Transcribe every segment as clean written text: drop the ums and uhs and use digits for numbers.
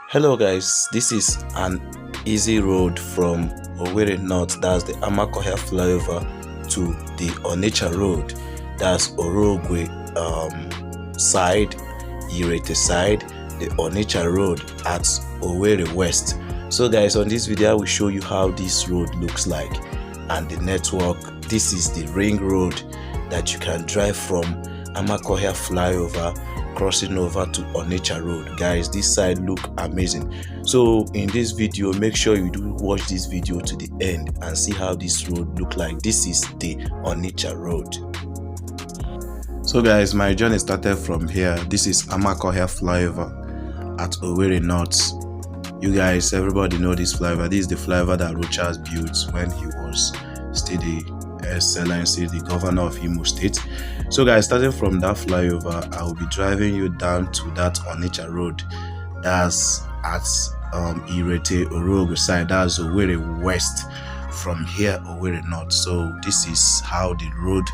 Hello guys, this is an easy road from Owerri North, that's the Amakohia FLYOVER, to the Onitsha road, that's Orogwe side, Irete side, the Onitsha road at Owerri West. So guys, on this video I will show you how this road looks like and the network. This is the ring road that you can drive from Amakohia FLYOVER crossing over to Onitsha road. Guys, this side look amazing. So in this video, make sure you do watch this video to the end and see how this road look like. This is the Onitsha road. So guys, my journey started from here. This is Amakohia FLYOVER at Owerri North. You guys, everybody know this flyover. This is the flyover that Rochas built when he was still the Excellency, the governor of Imo State. So guys, starting from that flyover, I will be driving you down to that Onitsha road. That's at Irete Orogwe side. That's Owerri West. From here, Owerri North. So this is how the road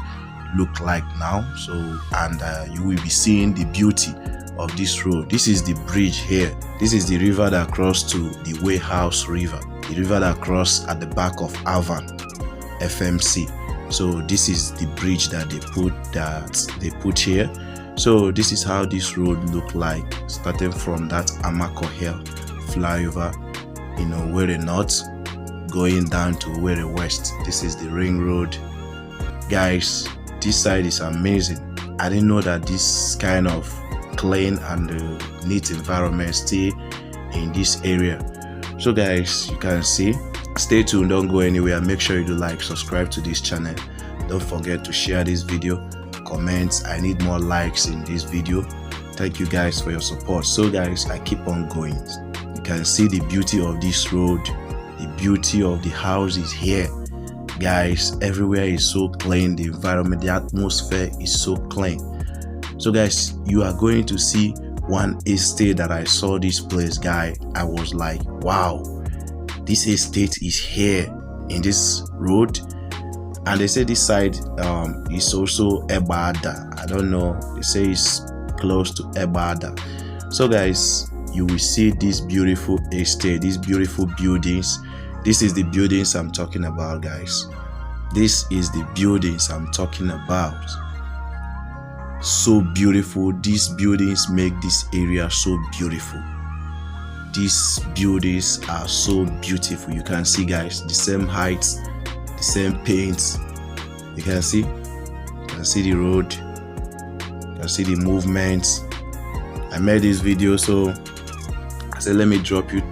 look like now. So and you will be seeing the beauty of this road. This is the bridge here. This is the river that crossed to the Way House River, the river that crossed at the back of Avan FMC. So this is the bridge that they put here. So this is how this road look like, starting from that Amakohia FLYOVER in Owerri North, going down to Owerri West. This is the ring road. Guys, this side is amazing. I didn't know that this kind of clean and neat environment stay in this area. So guys, you can see. Stay tuned, don't go anywhere. Make sure you do like, subscribe to this channel. Don't forget to share this video, comment. I need more likes in this video. Thank you guys for your support. So guys, I keep on going. You can see the beauty of this road, the beauty of the houses here. Guys, everywhere is so clean. The environment, the atmosphere is so clean. So guys, you are going to see one estate that I saw this place, guy. I was like, wow, this estate is here in this road. And they say this side is also Ebada. I don't know, they say it's close to Ebada. So guys, you will see this beautiful estate, these beautiful buildings. This is the buildings I'm talking about, guys. This is the buildings I'm talking about. So beautiful. These buildings make this area so beautiful. These buildings are so beautiful. You can see, guys, the same heights, the same paints. You can see the road, you can see the movements. I made this video, so I said let me drop you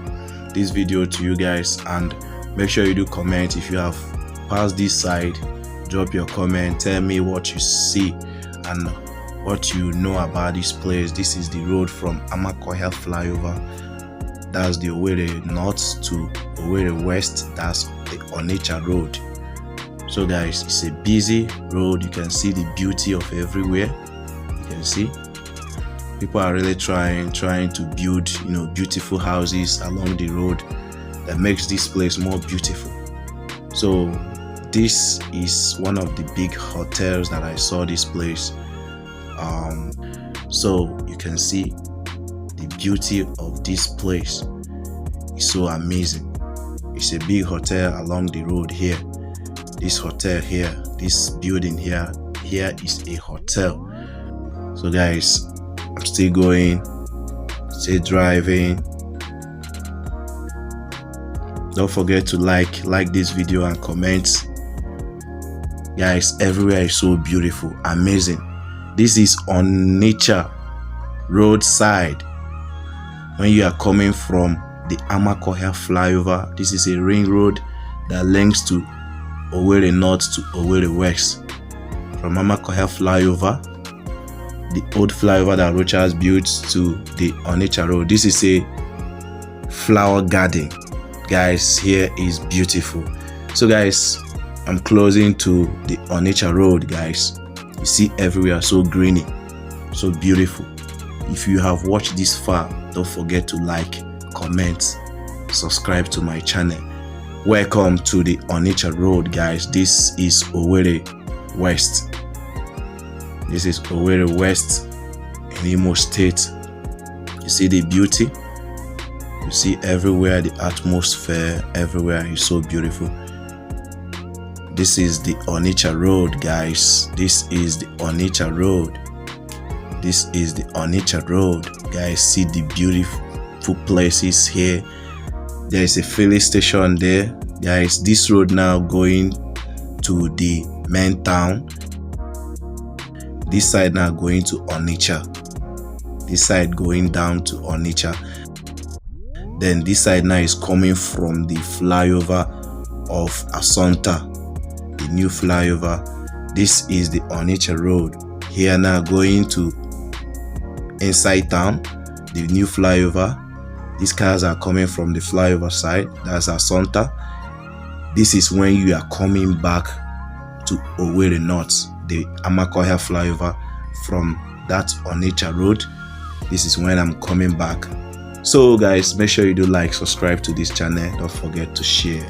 this video to you guys, and make sure you do comment. If you have passed this side, drop your comment, tell me what you see and what you know about this place. This is the road from Amakohia FLYOVER, that's the Owerri North to Owerri West, that's the Onitsha road. So guys, it's a busy road. You can see the beauty of everywhere. You can see people are really trying to build, beautiful houses along the road that makes this place more beautiful. So this is one of the big hotels that I saw this place. So you can see the beauty of this place is so amazing. It's a big hotel along the road here. This hotel here, this building here is a hotel. So guys, I'm still going, still driving. Don't forget to like this video and comment. Guys, everywhere is so beautiful, amazing. This is Onitsha roadside. When you are coming from the Amakohia FLYOVER, this is a ring road that links to Owerri North to Owerri West. From Amakohia FLYOVER, the old flyover that Rochas built, to the Onitsha road. This is a flower garden. Guys, here is beautiful. So guys, I'm closing to the Onitsha road, guys. You see everywhere so greeny, so beautiful. If you have watched this far, don't forget to like, comment, subscribe to my channel. Welcome to the Onitsha road, guys. This is Owerri West. This is Owerri West in Imo State. You see the beauty. You see everywhere, the atmosphere everywhere is so beautiful. This is the Onitsha road, guys. This is the Onitsha road. This is the Onitsha road, guys. See the beautiful places here. There is a filling station there, guys. This road now going to the main town. This side now going to Onitsha. This side going down to Onitsha. Then this side now is coming from the flyover of Assunta, the new flyover. This is the Onitsha road. Here now going to inside town, the new flyover. These cars are coming from the flyover side, that's Assunta. This is when you are coming back to Owerri North, the Amakohia flyover from that Onitsha road. This is when I'm coming back. So guys, make sure you do like, subscribe to this channel, don't forget to share.